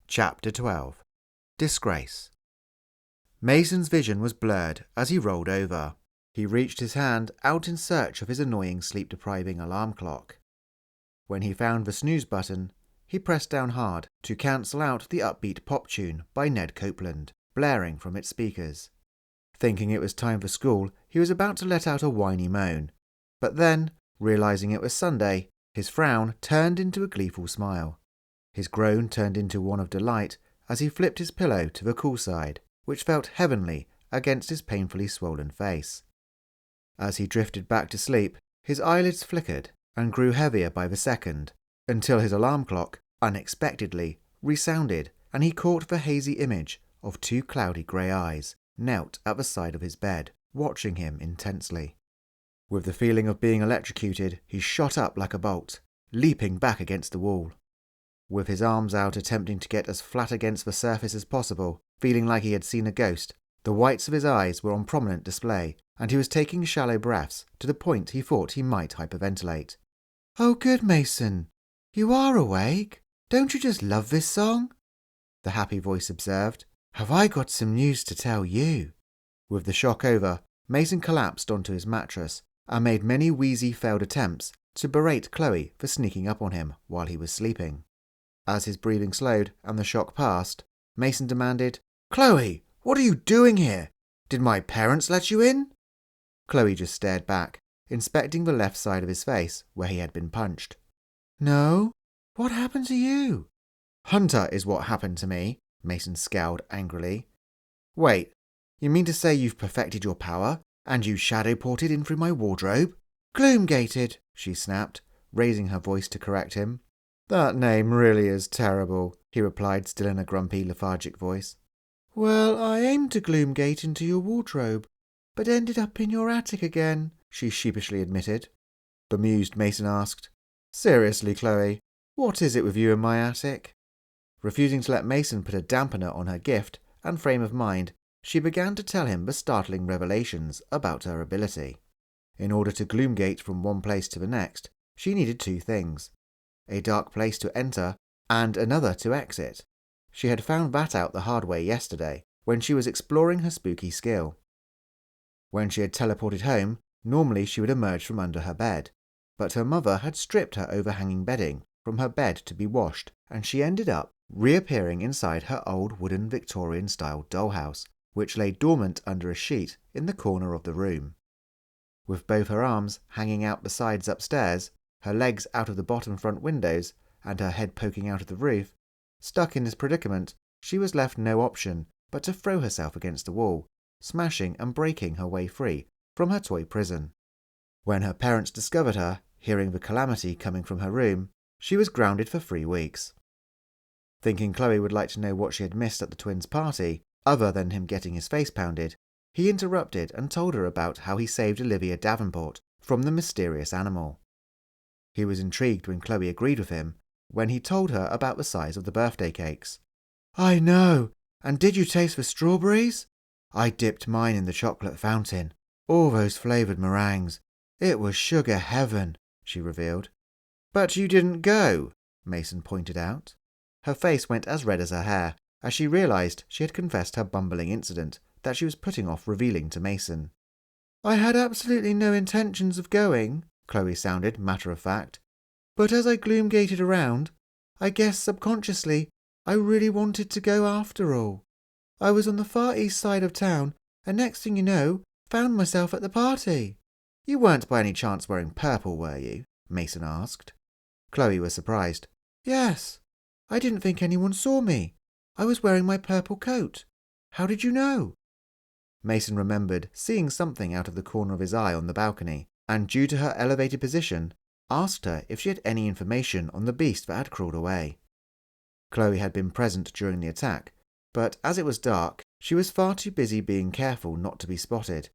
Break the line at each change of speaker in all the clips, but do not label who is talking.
Chapter 12. Disgrace. Mason's vision was blurred as he rolled over. He reached his hand out in search of his annoying sleep-depriving alarm clock. When he found the snooze button, he pressed down hard to cancel out the upbeat pop tune by Ned Copeland, blaring from its speakers. Thinking it was time for school, he was about to let out a whiny moan. But then, realizing it was Sunday, his frown turned into a gleeful smile. His groan turned into one of delight as he flipped his pillow to the cool side, which felt heavenly against his painfully swollen face. As he drifted back to sleep, his eyelids flickered and grew heavier by the second, until his alarm clock, unexpectedly, resounded and he caught the hazy image of two cloudy grey eyes knelt at the side of his bed, watching him intensely. With the feeling of being electrocuted, he shot up like a bolt, leaping back against the wall. With his arms out attempting to get as flat against the surface as possible, feeling like he had seen a ghost, the whites of his eyes were on prominent display, and he was taking shallow breaths to the point he thought he might hyperventilate. "Oh good, Mason. You are awake. Don't you just love this song?" the happy voice observed. "Have I got some news to tell you?" With the shock over, Mason collapsed onto his mattress and made many wheezy failed attempts to berate Chloe for sneaking up on him while he was sleeping. As his breathing slowed and the shock passed, Mason demanded, "Chloe, what are you doing here? Did my parents let you in?" Chloe just stared back, inspecting the left side of his face where he had been punched. "No? What happened to you?" "Hunter is what happened to me," Mason scowled angrily. "Wait, you mean to say you've perfected your power, and you shadow-ported in through my wardrobe?" "Gloomgated," she snapped, raising her voice to correct him. "That name really is terrible," he replied, still in a grumpy, lethargic voice. "Well, I aimed to gloomgate into your wardrobe, but ended up in your attic again," she sheepishly admitted. Bemused, Mason asked, "Seriously, Chloe, what is it with you in my attic?" Refusing to let Mason put a dampener on her gift and frame of mind, she began to tell him the startling revelations about her ability. In order to gloomgate from one place to the next, she needed two things: a dark place to enter and another to exit. She had found that out the hard way yesterday, when she was exploring her spooky skill. When she had teleported home, normally she would emerge from under her bed, but her mother had stripped her overhanging bedding from her bed to be washed, and she ended up reappearing inside her old wooden Victorian-style dollhouse, which lay dormant under a sheet in the corner of the room. With both her arms hanging out the sides upstairs, her legs out of the bottom front windows, and her head poking out of the roof, stuck in this predicament, she was left no option but to throw herself against the wall, smashing and breaking her way free from her toy prison. When her parents discovered her, hearing the calamity coming from her room, she was grounded for 3 weeks. Thinking Chloe would like to know what she had missed at the twins' party, other than him getting his face pounded, he interrupted and told her about how he saved Olivia Davenport from the mysterious animal. He was intrigued when Chloe agreed with him, when he told her about the size of the birthday cakes. "I know, and did you taste the strawberries? I dipped mine in the chocolate fountain, all those flavoured meringues. It was sugar heaven," she revealed. "But you didn't go," Mason pointed out. Her face went as red as her hair, as she realised she had confessed her bumbling incident that she was putting off revealing to Mason. "I had absolutely no intentions of going," Chloe sounded matter-of-fact. "But as I gloomgated around, I guess subconsciously I really wanted to go after all. I was on the far east side of town, and next thing you know, found myself at the party." "You weren't by any chance wearing purple, were you?" Mason asked. Chloe was surprised. "Yes. I didn't think anyone saw me. I was wearing my purple coat. How did you know?" Mason remembered seeing something out of the corner of his eye on the balcony, and due to her elevated position, asked her if she had any information on the beast that had crawled away. Chloe had been present during the attack, but as it was dark, she was far too busy being careful not to be spotted.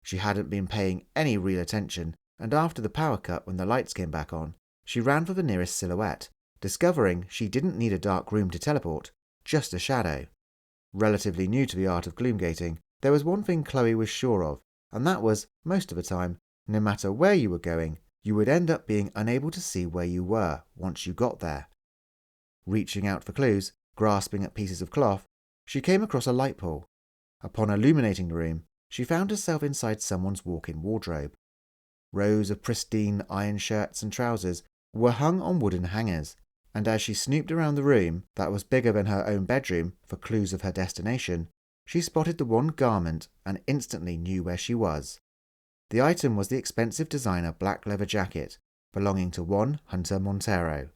She hadn't been paying any real attention, and after the power cut when the lights came back on, she ran for the nearest silhouette, discovering she didn't need a dark room to teleport, just a shadow. Relatively new to the art of gloomgating, there was one thing Chloe was sure of, and that was, most of the time, no matter where you were going, you would end up being unable to see where you were once you got there. Reaching out for clues, Grasping at pieces of cloth, she came across a light pole. Upon illuminating the room, she found herself inside someone's walk-in wardrobe. Rows of pristine iron shirts and trousers were hung on wooden hangers, and as she snooped around the room that was bigger than her own bedroom for clues of her destination, she spotted the one garment and instantly knew where she was. The item was the expensive designer black leather jacket belonging to one Hunter Montero.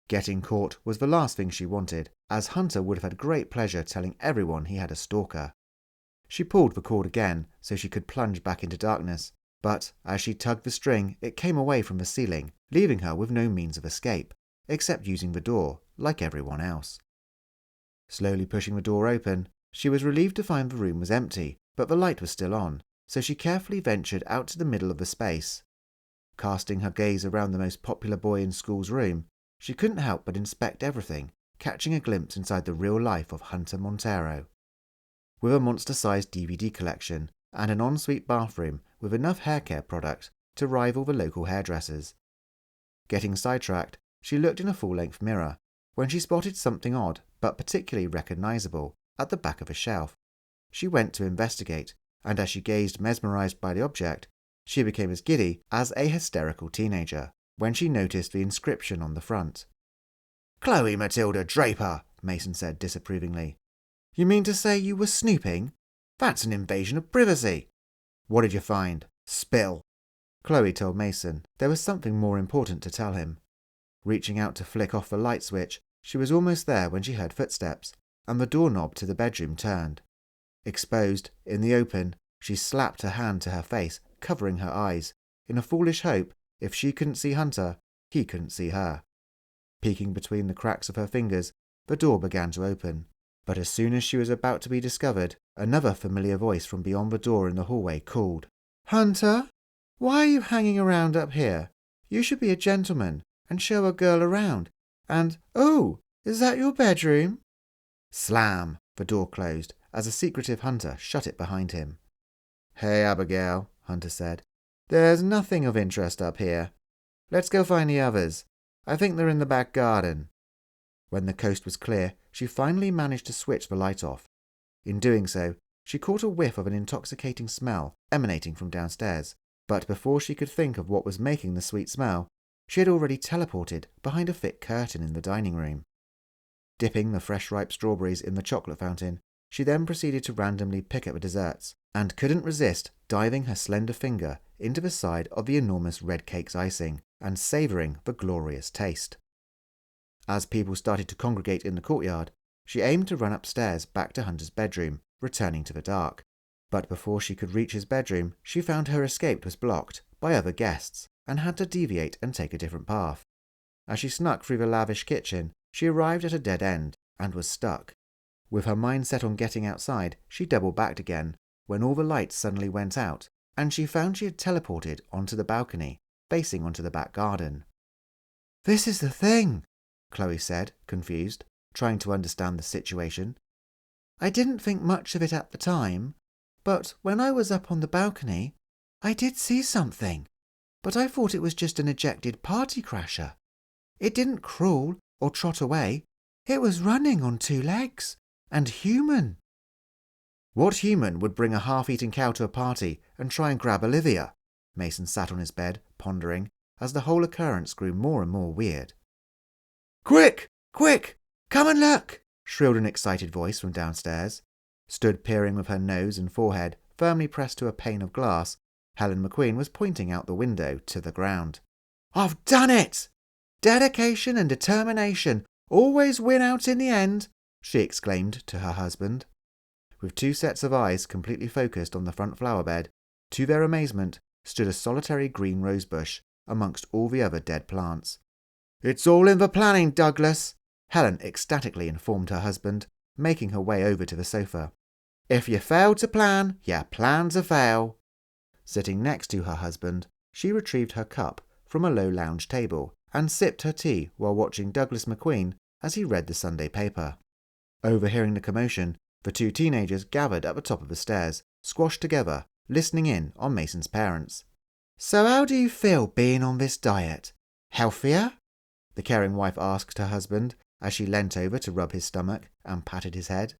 Getting caught was the last thing she wanted, as Hunter would have had great pleasure telling everyone he had a stalker. She pulled the cord again so she could plunge back into darkness, but as she tugged the string, it came away from the ceiling, leaving her with no means of escape, except using the door, like everyone else. Slowly pushing the door open, she was relieved to find the room was empty, but the light was still on, so she carefully ventured out to the middle of the space. Casting her gaze around the most popular boy in school's room, she couldn't help but inspect everything, catching a glimpse inside the real life of Hunter Montero. With a monster-sized DVD collection and an ensuite bathroom with enough hair care product to rival the local hairdressers. Getting sidetracked, she looked in a full-length mirror when she spotted something odd but particularly recognizable at the back of a shelf. She went to investigate, and as she gazed mesmerized by the object, she became as giddy as a hysterical teenager when she noticed the inscription on the front. "Chloe Matilda Draper," Mason said disapprovingly. "You mean to say you were snooping? That's an invasion of privacy. What did you find? Spill." Chloe told Mason there was something more important to tell him. Reaching out to flick off the light switch, she was almost there when she heard footsteps, and the doorknob to the bedroom turned. Exposed, in the open, she slapped her hand to her face, covering her eyes, in a foolish hope if she couldn't see Hunter, he couldn't see her. Peeking between the cracks of her fingers, the door began to open. But as soon as she was about to be discovered, another familiar voice from beyond the door in the hallway called, "Hunter, why are you hanging around up here? You should be a gentleman and show a girl around. And, oh, is that your bedroom?" Slam! The door closed as a secretive Hunter shut it behind him. "Hey, Abigail," Hunter said. "There's nothing of interest up here. Let's go find the others. I think they're in the back garden." When the coast was clear, she finally managed to switch the light off. In doing so, she caught a whiff of an intoxicating smell emanating from downstairs, but before she could think of what was making the sweet smell, she had already teleported behind a thick curtain in the dining room. Dipping the fresh ripe strawberries in the chocolate fountain, she then proceeded to randomly pick at the desserts, and couldn't resist diving her slender finger into the side of the enormous red cake's icing and savouring the glorious taste. As people started to congregate in the courtyard, she aimed to run upstairs back to Hunter's bedroom, returning to the dark. But before she could reach his bedroom, she found her escape was blocked by other guests and had to deviate and take a different path. As she snuck through the lavish kitchen, she arrived at a dead end and was stuck. With her mind set on getting outside, she double-backed again when all the lights suddenly went out and she found she had teleported onto the balcony, facing onto the back garden. "This is the thing," Chloe said, confused, trying to understand the situation. "I didn't think much of it at the time, but when I was up on the balcony, I did see something, but I thought it was just an ejected party crasher. It didn't crawl or trot away. It was running on 2 legs, and human." "What human would bring a half-eaten cow to a party and try and grab Olivia?" Mason sat on his bed, pondering, as the whole occurrence grew more and more weird. "Quick! Quick! Come and look!" shrilled an excited voice from downstairs. Stood peering with her nose and forehead firmly pressed to a pane of glass, Helen McQueen was pointing out the window to the ground. "I've done it! Dedication and determination always win out in the end," she exclaimed to her husband. With 2 sets of eyes completely focused on the front flower bed, to their amazement, stood a solitary green rosebush amongst all the other dead plants. "It's all in the planning, Douglas," Helen ecstatically informed her husband, making her way over to the sofa. "If you fail to plan, your plan's a fail." Sitting next to her husband, she retrieved her cup from a low lounge table and sipped her tea while watching Douglas McQueen as he read the Sunday paper. Overhearing the commotion, the 2 teenagers gathered at the top of the stairs, squashed together, listening in on Mason's parents. "So how do you feel being on this diet? Healthier?" the caring wife asked her husband as she leant over to rub his stomach and patted his head.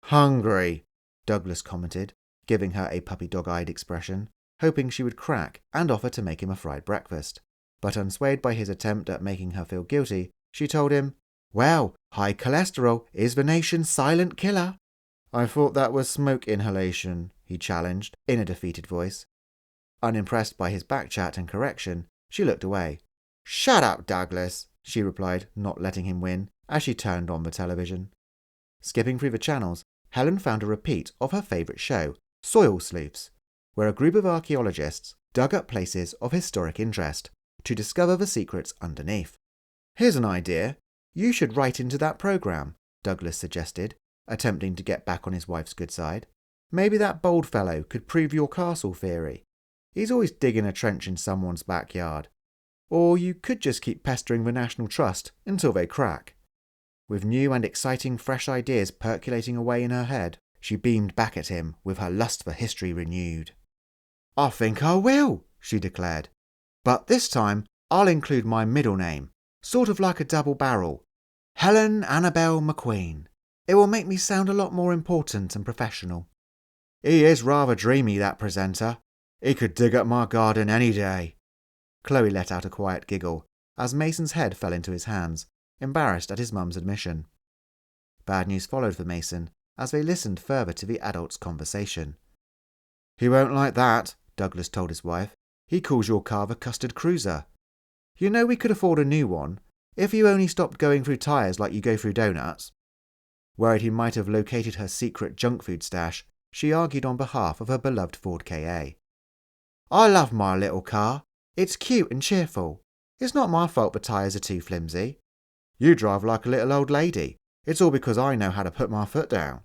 "Hungry," Douglas commented, giving her a puppy dog-eyed expression, hoping she would crack and offer to make him a fried breakfast. But unswayed by his attempt at making her feel guilty, she told him, "Well, high cholesterol is the nation's silent killer." "I thought that was smoke inhalation," he challenged, in a defeated voice. Unimpressed by his backchat and correction, she looked away. "Shut up, Douglas," she replied, not letting him win, as she turned on the television. Skipping through the channels, Helen found a repeat of her favourite show, Soil Sleuths, where a group of archaeologists dug up places of historic interest to discover the secrets underneath. "Here's an idea. You should write into that programme," Douglas suggested, attempting to get back on his wife's good side. "Maybe that bold fellow could prove your castle theory. He's always digging a trench in someone's backyard. Or you could just keep pestering the National Trust until they crack." With new and exciting fresh ideas percolating away in her head, she beamed back at him with her lust for history renewed. "I think I will," she declared. "But this time I'll include my middle name, sort of like a double barrel. Helen Annabelle McQueen. It will make me sound a lot more important and professional." "He is rather dreamy, that presenter. He could dig up my garden any day." Chloe let out a quiet giggle as Mason's head fell into his hands, embarrassed at his mum's admission. Bad news followed for Mason as they listened further to the adults' conversation. "He won't like that," Douglas told his wife. "He calls your car the custard cruiser. You know we could afford a new one, if you only stopped going through tyres like you go through donuts." Worried he might have located her secret junk food stash, she argued on behalf of her beloved Ford Ka. "I love my little car. It's cute and cheerful. It's not my fault the tyres are too flimsy. You drive like a little old lady. It's all because I know how to put my foot down."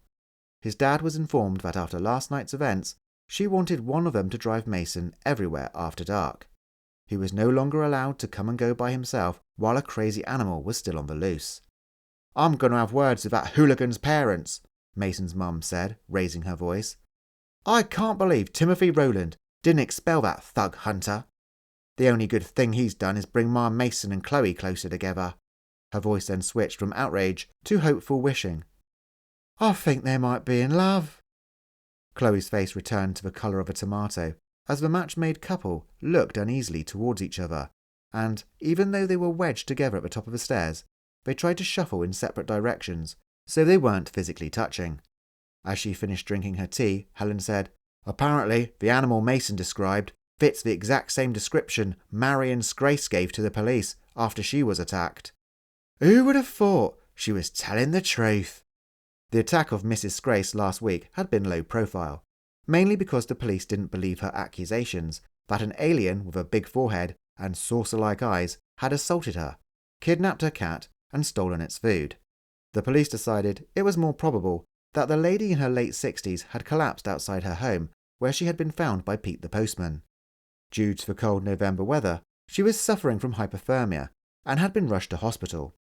His dad was informed that after last night's events, she wanted one of them to drive Mason everywhere after dark. He was no longer allowed to come and go by himself while a crazy animal was still on the loose. "I'm going to have words with that hooligan's parents," Mason's mum said, raising her voice. "I can't believe Timothy Rowland didn't expel that thug hunter. The only good thing he's done is bring my Mason and Chloe closer together." Her voice then switched from outrage to hopeful wishing. "I think they might be in love." Chloe's face returned to the colour of a tomato as the match-made couple looked uneasily towards each other, and, even though they were wedged together at the top of the stairs, they tried to shuffle in separate directions, so they weren't physically touching. As she finished drinking her tea, Helen said, "Apparently, the animal Mason described fits the exact same description Marion Disgrace gave to the police after she was attacked." "Who would have thought she was telling the truth?" The attack of Mrs. Disgrace last week had been low profile, mainly because the police didn't believe her accusations that an alien with a big forehead and saucer-like eyes had assaulted her, kidnapped her cat, and stolen its food. The police decided it was more probable that the lady in her late 60s had collapsed outside her home, where she had been found by Pete the postman. Due to the cold November weather, she was suffering from hypothermia and had been rushed to hospital.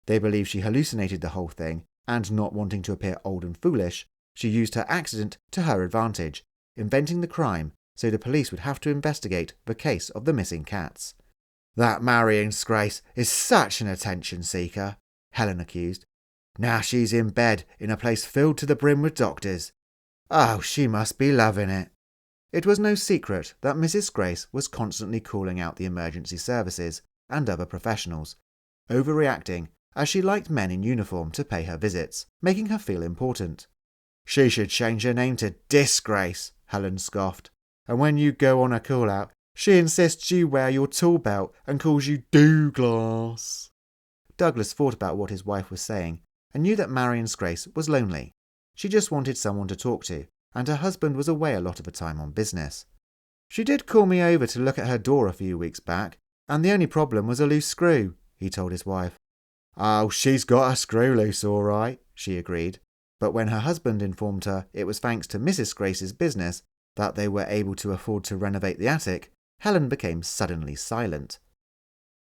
They believe she hallucinated the whole thing, and not wanting to appear old and foolish, she used her accident to her advantage, inventing the crime so the police would have to investigate the case of the missing cats. "That Marion Disgrace is such an attention seeker," Helen accused. "Now she's in bed in a place filled to the brim with doctors. Oh, she must be loving it." It was no secret that Mrs. Disgrace was constantly calling out the emergency services and other professionals, overreacting as she liked men in uniform to pay her visits, making her feel important. "She should change her name to Disgrace," Helen scoffed. "And when you go on a call-out, she insists you wear your tool belt and calls you Douglas." Douglas thought about what his wife was saying and knew that Marion Disgrace was lonely. She just wanted someone to talk to, and her husband was away a lot of the time on business. "She did call me over to look at her door a few weeks back, and the only problem was a loose screw," he told his wife. "Oh, she's got a screw loose all right," she agreed. But when her husband informed her it was thanks to Mrs. Grace's business that they were able to afford to renovate the attic, Helen became suddenly silent.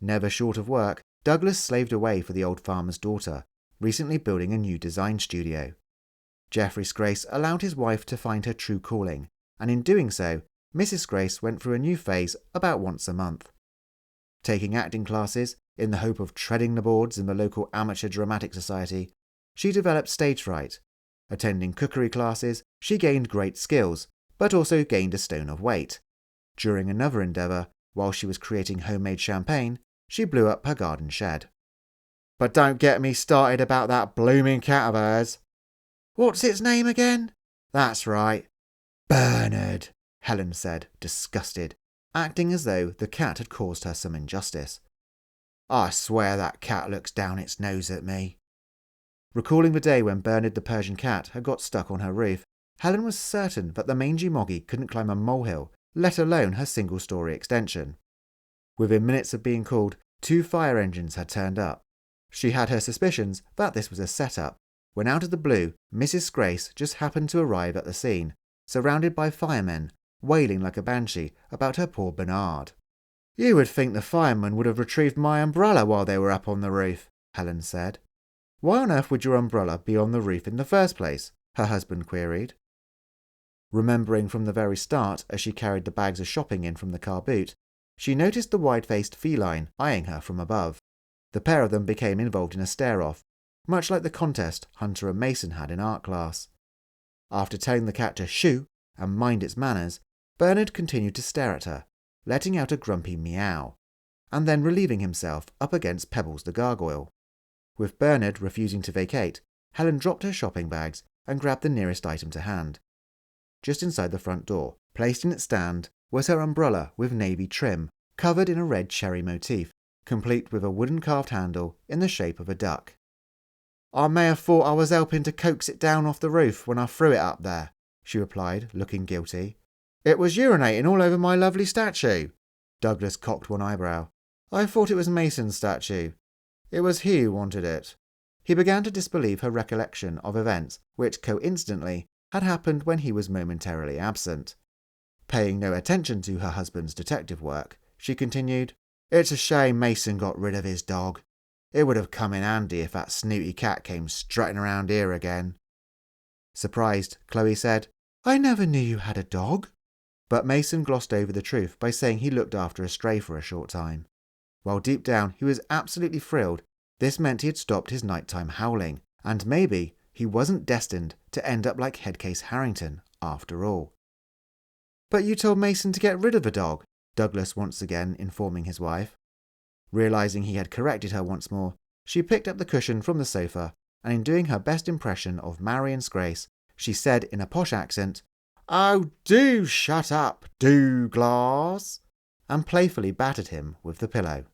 Never short of work, Douglas slaved away for the old farmer's daughter, recently building a new design studio. Geoffrey Disgrace allowed his wife to find her true calling, and in doing so, Mrs. Disgrace went through a new phase about once a month. Taking acting classes in the hope of treading the boards in the local amateur dramatic society, she developed stage fright. Attending cookery classes, she gained great skills, but also gained a stone of weight. During another endeavour, while she was creating homemade champagne, she blew up her garden shed. "But don't get me started about that blooming cat of hers." "What's its name again?" "That's right. Bernard," Helen said, disgusted, acting as though the cat had caused her some injustice. "I swear that cat looks down its nose at me." Recalling the day when Bernard the Persian cat had got stuck on her roof, Helen was certain that the mangy moggy couldn't climb a molehill, let alone her single-storey extension. Within minutes of being called, 2 fire engines had turned up. She had her suspicions that this was a set-up, when out of the blue, Mrs. Grace just happened to arrive at the scene, surrounded by firemen, wailing like a banshee about her poor Bernard. "You would think the firemen would have retrieved my umbrella while they were up on the roof," Helen said. "Why on earth would your umbrella be on the roof in the first place?" her husband queried. Remembering from the very start as she carried the bags of shopping in from the car boot, she noticed the wide-faced feline eyeing her from above. The pair of them became involved in a stare-off, much like the contest Hunter and Mason had in art class. After telling the cat to shoo and mind its manners, Bernard continued to stare at her, letting out a grumpy meow, and then relieving himself up against Pebbles the Gargoyle. With Bernard refusing to vacate, Helen dropped her shopping bags and grabbed the nearest item to hand. Just inside the front door, placed in its stand, was her umbrella with navy trim, covered in a red cherry motif, complete with a wooden carved handle in the shape of a duck. "I may have thought I was helping to coax it down off the roof when I threw it up there," she replied, looking guilty. "It was urinating all over my lovely statue." Douglas cocked one eyebrow. "I thought it was Mason's statue. It was he who wanted it." He began to disbelieve her recollection of events which, coincidentally, had happened when he was momentarily absent. Paying no attention to her husband's detective work, she continued, "It's a shame Mason got rid of his dog. It would have come in handy if that snooty cat came strutting around here again." Surprised, Chloe said, "I never knew you had a dog." But Mason glossed over the truth by saying he looked after a stray for a short time. While deep down he was absolutely thrilled, this meant he had stopped his nighttime howling, and maybe he wasn't destined to end up like Headcase Harrington after all. "But you told Mason to get rid of the dog," Douglas once again informing his wife. Realising he had corrected her once more, she picked up the cushion from the sofa, and in doing her best impression of Marian's Grace, she said in a posh accent, "Oh, do shut up, Douglas," and playfully battered him with the pillow.